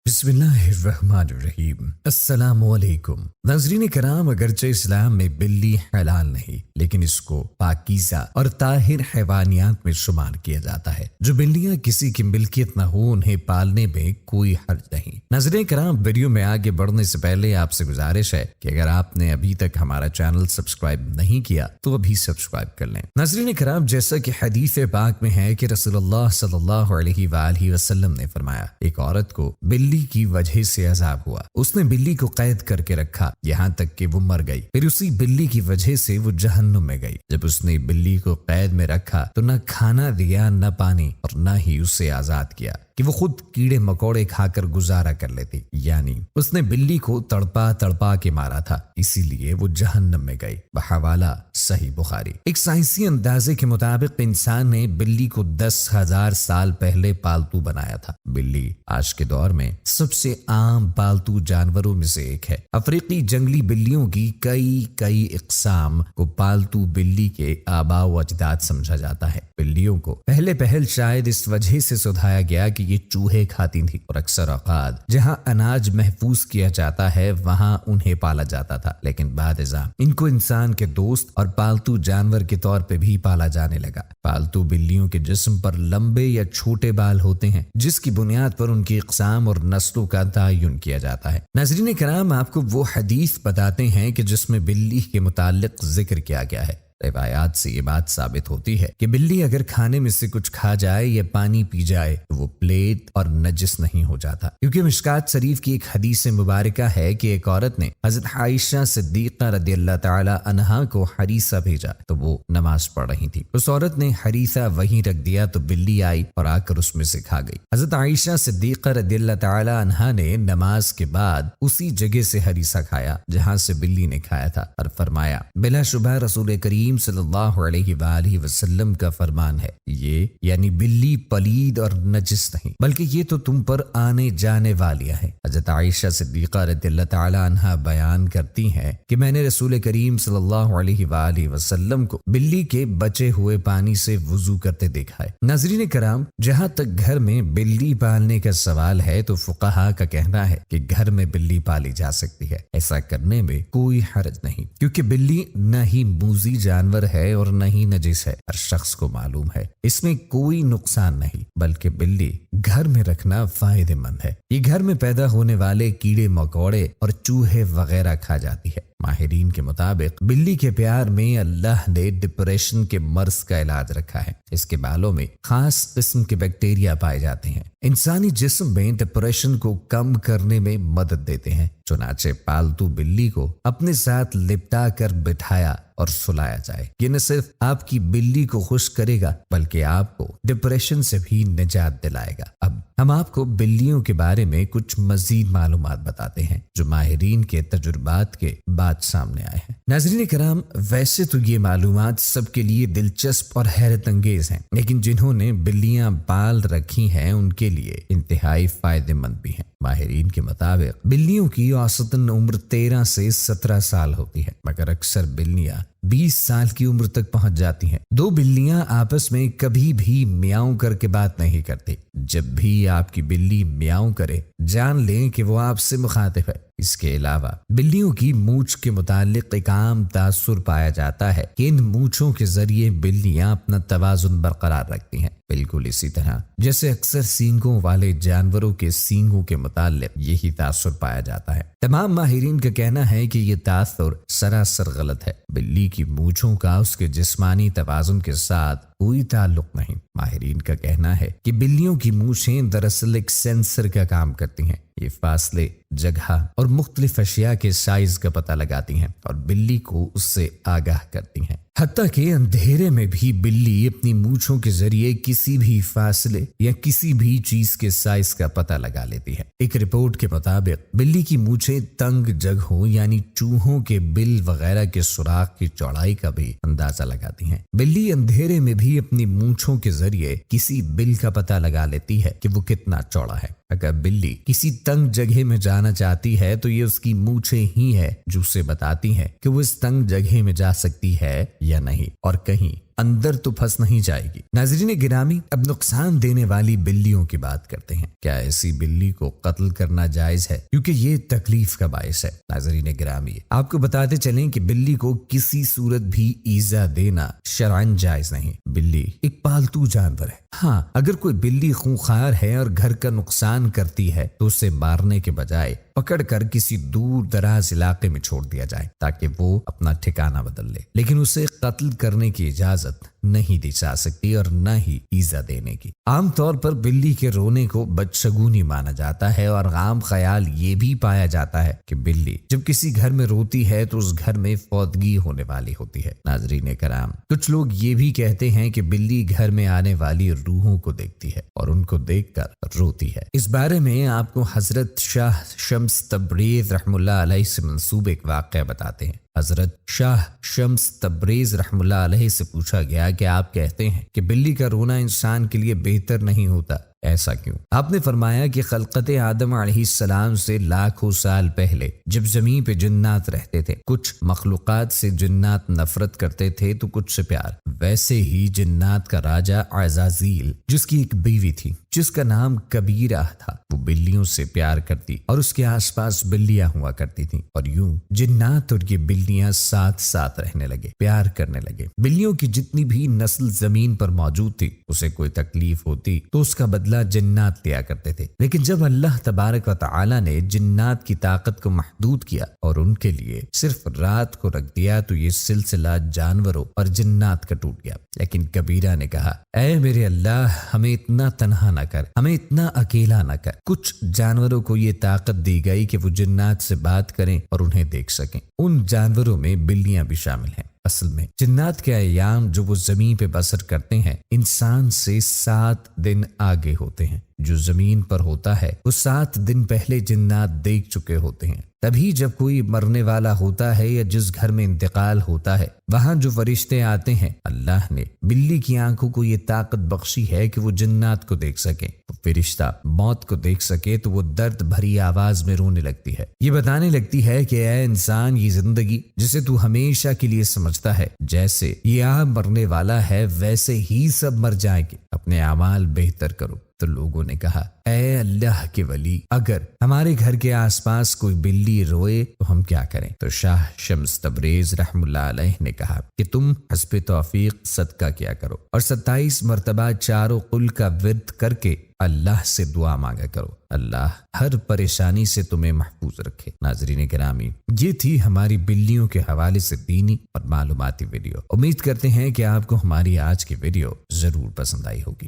बिस्मिल्लाहिर्रहमानिर्रहीम। अस्सलाम वालेकुम। नाज़रीन कराम, अगरचे इस्लाम में बिल्ली हलाल नहीं, लेकिन इसको पाकीज़ा और ताहिर हैवानियात में शुमार किया जाता है। जो बिल्लियां किसी की मिल्कियत न हो, उन्हें पालने में कोई हर्ज नहीं। नाज़रीन कराम, वीडियो में आगे बढ़ने से पहले आपसे गुजारिश है कि अगर आपने अभी तक हमारा चैनल सब्सक्राइब नहीं किया तो अभी सब्सक्राइब कर लें। नाज़रीन कराम, जैसा कि हदीस पाक में है कि रसूलुल्लाह सल्लल्लाहु अलैहि वसल्लम ने फरमाया, एक औरत को बिल्ली की वजह से अजाब हुआ। उसने बिल्ली को कैद करके रखा यहाँ तक कि वो मर गई। फिर उसी बिल्ली की वजह से वो जहन्नुम में गई। जब उसने बिल्ली को कैद में रखा तो न खाना दिया, न पानी, और न ही उसे आजाद किया कि वो खुद कीड़े मकोड़े खाकर गुजारा कर लेती। यानी उसने बिल्ली को तड़पा तड़पा के मारा था, इसीलिए वो जहन्नम में गई। बहवाला सही बुखारी। एक साइंसी अंदाजे के मुताबिक इंसान ने बिल्ली को 10,000 साल पहले पालतू बनाया था। बिल्ली आज के दौर में सबसे आम पालतू जानवरों में से एक है। अफ्रीकी जंगली बिल्लियों की कई इक़साम को पालतू बिल्ली के आबा व अजदाद समझा जाता है। बिल्लियों को पहले पहल शायद इस वजह से सुधाया गया कि ये चूहे खाती थी और अक्सर औकात जहां अनाज महफूज किया जाता है वहां उन्हें पाला जाता था। लेकिन बाद-ए-ज़ां इनको इंसान के दोस्त और पालतू जानवर के तौर पे भी पाला जाने लगा। पालतू बिल्लियों के जिस्म पर लंबे या छोटे बाल होते हैं, जिसकी बुनियाद पर उनकी इक़साम और नस्लों का तयन किया जाता है। नाज़रीन कराम, आपको वो हदीस बताते हैं कि जिसमें बिल्ली के मुताल्लिक जिक्र किया गया है। रिवायात से ये बात साबित होती है कि बिल्ली अगर खाने में से कुछ खा जाए या पानी पी जाए तो वो प्लेट और नजिस नहीं हो जाता, क्योंकि मिशकात शरीफ की एक हदीस मुबारका है कि एक औरत ने हज़रत आयशा सिद्दीक़ा रज़ियल्लाहु ताला अन्हा को हरीसा भेजा तो वो नमाज पढ़ रही थी। उस औरत ने हरीसा वहीं रख दिया तो बिल्ली आई और आकर उसमें से खा गई। हज़रत आयशा सिद्दीक़ा रज़ियल्लाहु ताला अन्हा ने नमाज के बाद उसी जगह से हरीसा खाया जहां से बिल्ली ने खाया था और फरमाया, बिलाशुबह रसूल करीम सल्लल्लाहु अलैहि वसल्लम का फरमान है, ये यानी बिल्ली पलीद और नजिस नहीं, बल्कि ये तो तुम पर आने जाने वालियां हैं। हज़रत आयशा सिद्दीक़ा रज़ियल्लाहु ताला अन्हा बयान करती हैं कि मैंने रसूल करीम सल्लल्लाहु अलैहि वसल्लम को बिल्ली के बचे हुए पानी से वुजू करते देखा है। नाज़रीन कराम, जहां तक घर में बिल्ली पालने का सवाल है तो फुक़हा का कहना है कि घर में बिल्ली पाली जा सकती है। ऐसा करने में कोई हर्ज नहीं, क्योंकि बिल्ली न ही मूज़ी जानवर है और न ही नजिस है। हर शख्स को मालूम है इसमें कोई नुकसान नहीं, बल्कि बिल्ली घर में रखना फायदेमंद है। ये घर में पैदा होने वाले कीड़े मकोड़े और चूहे वगैरह खा जाती है। माहिरीन के मुताबिक बिल्ली के प्यार में अल्लाह ने डिप्रेशन के मर्ज का इलाज रखा है। इसके बालों में खास किस्म के बैक्टीरिया पाए जाते हैं, इंसानी जिस्म में डिप्रेशन को कम करने में मदद देते हैं। चुनाचे पालतू बिल्ली को अपने साथ लिपटा कर बिठाया और सुलाया जाए। ये न सिर्फ आपकी बिल्ली को खुश करेगा बल्कि आपको डिप्रेशन से भी निजात दिलाएगा। अब हम आपको बिल्लियों के बारे में कुछ मजीद मालूमात बताते हैं जो माहिरीन के तजुर्बात के बाद सामने आए हैं। नाज़रीन कराम, वैसे तो ये मालूमात सबके लिए दिलचस्प और हैरत अंगेज हैं, लेकिन जिन्होंने बिल्लियां पाल रखी हैं उनके लिए इंतहाई फायदेमंद भी हैं। माहिरीन के मुताबिक बिल्लियों की औसतन उम्र 13 से 17 साल होती है, मगर अक्सर बिल्लियां 20 साल की उम्र तक पहुंच जाती हैं। दो बिल्लियां आपस में कभी भी म्याऊं करके बात नहीं करती। जब भी आपकी बिल्ली म्याऊं करे, जान लें कि वो आपसे मुखातिब है। इसके अलावा बिल्लियों की मूंछ के मुतालिक एक आम तासुर पाया जाता है कि इन मूंछों के जरिए बिल्लियां अपना तवाजुन बरकरार रखती हैं। बिल्कुल इसी तरह जैसे अक्सर सींगों वाले जानवरों के सींगों के मुतालिक यही तासुर पाया जाता है। तमाम माहिरीन का कहना है कि ये तासुर सरासर गलत है। बिल्ली की मूंछों का उसके जिस्मानी तवाजुन के साथ कोई ताल्लुक नहीं। माहिरीन का कहना है कि बिल्लियों की मूंछें दरअसल एक सेंसर का काम करती हैं। ये फासले, जगह और मुख्तलिफ अशिया के साइज का पता लगाती हैं और बिल्ली को उससे आगाह करती हैं। हत्ता कि अंधेरे में भी बिल्ली अपनी मूंछों के जरिए किसी भी फासले या किसी भी चीज के साइज का पता लगा लेती है। एक रिपोर्ट के मुताबिक बिल्ली की मूंछें तंग जगहों यानी चूहों के बिल वगैरह के सुराख की चौड़ाई का भी अंदाजा लगाती हैं। बिल्ली अंधेरे में भी अपनी मूंछों के जरिए किसी बिल का पता लगा लेती है कि वो कितना चौड़ा है। अगर बिल्ली किसी तंग जगह में जाना चाहती है तो ये उसकी मूंछें ही है जो उसे बताती हैं कि वो इस तंग जगह में जा सकती है या नहीं। और कहीं اندر تو پھنس نہیں جائے گی۔ ناظرین گرامی، اب نقصان دینے والی بلیوں کی بات کرتے ہیں۔ کیا ایسی بلی کو قتل کرنا جائز ہے؟ کیونکہ یہ تکلیف کا باعث ہے۔ ناظرین گرامی، آپ کو بتاتے چلیں کہ بلی کو کسی صورت بھی ایذا دینا شرعاً جائز نہیں۔ بلی ایک پالتو جانور ہے۔ ہاں، اگر کوئی بلی خونخوار ہے اور گھر کا نقصان کرتی ہے تو اسے مارنے کے بجائے پکڑ کر کسی دور دراز علاقے میں چھوڑ دیا جائے تاکہ وہ اپنا ٹھکانہ بدل لے، لیکن اسے قتل کرنے کی اجازت نہیں دی جا سکتی اور نہ ہی ایذا دینے کی۔ عام طور پر بلی کے رونے کو بدشگونی مانا جاتا ہے اور عام خیال یہ بھی پایا جاتا ہے کہ بلی جب کسی گھر میں روتی ہے تو اس گھر میں فوتگی ہونے والی ہوتی ہے۔ ناظرین کرام، کچھ لوگ یہ بھی کہتے ہیں کہ بلی گھر میں آنے والی روحوں کو دیکھتی ہے اور ان کو دیکھ کر روتی ہے۔ اس بارے میں آپ کو حضرت شاہ شمس تبریز رحم اللہ علیہ سے منسوب ایک واقعہ بتاتے ہیں۔ حضرت شاہ شمس تبریز رحم اللہ علیہ سے پوچھا گیا کہ آپ کہتے ہیں کہ بلی کا رونا انسان کے لیے بہتر نہیں ہوتا، ایسا کیوں؟ آپ نے فرمایا کہ خلقت آدم علیہ السلام سے لاکھوں سال پہلے جب زمین پہ جنات رہتے تھے، کچھ مخلوقات سے جنات نفرت کرتے تھے تو کچھ سے پیار۔ ویسے ہی جنات کا راجہ عزازیل، جس کی ایک بیوی تھی جس کا نام کبیرہ تھا، وہ بلیوں سے پیار کرتی اور اس کے آس پاس بلیاں ہوا کرتی تھیں، اور یوں جنات اور یہ بلیاں ساتھ ساتھ رہنے لگے، پیار کرنے لگے۔ بلیوں کی جتنی بھی نسل زمین پر موجود تھی، اسے کوئی تکلیف ہوتی تو اس کا بدلہ جنات لیا کرتے تھے، لیکن جب اللہ تبارک و تعالی نے جنات کی طاقت کو محدود کیا اور ان کے لیے صرف رات کو رکھ دیا تو یہ سلسلہ جانوروں اور جنات کا ٹوٹ گیا۔ لیکن کبیرہ نے کہا، اے میرے اللہ، ہمیں اتنا تنہا نہ کر، ہمیں اتنا اکیلا نہ کر۔ کچھ جانوروں کو یہ طاقت دی گئی کہ وہ جنات سے بات کریں اور انہیں دیکھ سکیں۔ ان جانوروں میں بلیاں بھی شامل ہیں۔ اصل میں جنات کے ایام جو وہ زمین پہ بسر کرتے ہیں انسان سے 7 دن آگے ہوتے ہیں۔ جو زمین پر ہوتا ہے وہ 7 دن پہلے جنات دیکھ چکے ہوتے ہیں۔ تبھی جب کوئی مرنے والا ہوتا ہے یا جس گھر میں انتقال ہوتا ہے وہاں جو فرشتے آتے ہیں، اللہ نے بلی کی آنکھوں کو یہ طاقت بخشی ہے کہ وہ جنات کو دیکھ سکیں۔ وہ فرشتہ موت کو دیکھ سکے تو وہ درد بھری آواز میں رونے لگتی ہے، یہ بتانے لگتی ہے کہ اے انسان، یہ زندگی جسے تو ہمیشہ کے لیے سمجھتا ہے، جیسے یہ آپ مرنے والا ہے ویسے ہی سب مر جائیں گے، اپنے اعمال بہتر کرو۔ تو لوگوں نے کہا، اے اللہ کے ولی، اگر ہمارے گھر کے آس پاس کوئی بلی روئے تو ہم کیا کریں؟ تو شاہ شمس تبریز رحم اللہ علیہ نے کہا کہ تم حسب توفیق صدقہ کیا کرو اور 27 مرتبہ چاروں قل کا ورد کر کے اللہ سے دعا مانگا کرو، اللہ ہر پریشانی سے تمہیں محفوظ رکھے۔ ناظرین گرامی، یہ تھی ہماری بلیوں کے حوالے سے دینی اور معلوماتی ویڈیو۔ امید کرتے ہیں کہ آپ کو ہماری آج کی ویڈیو ضرور پسند آئی ہوگی۔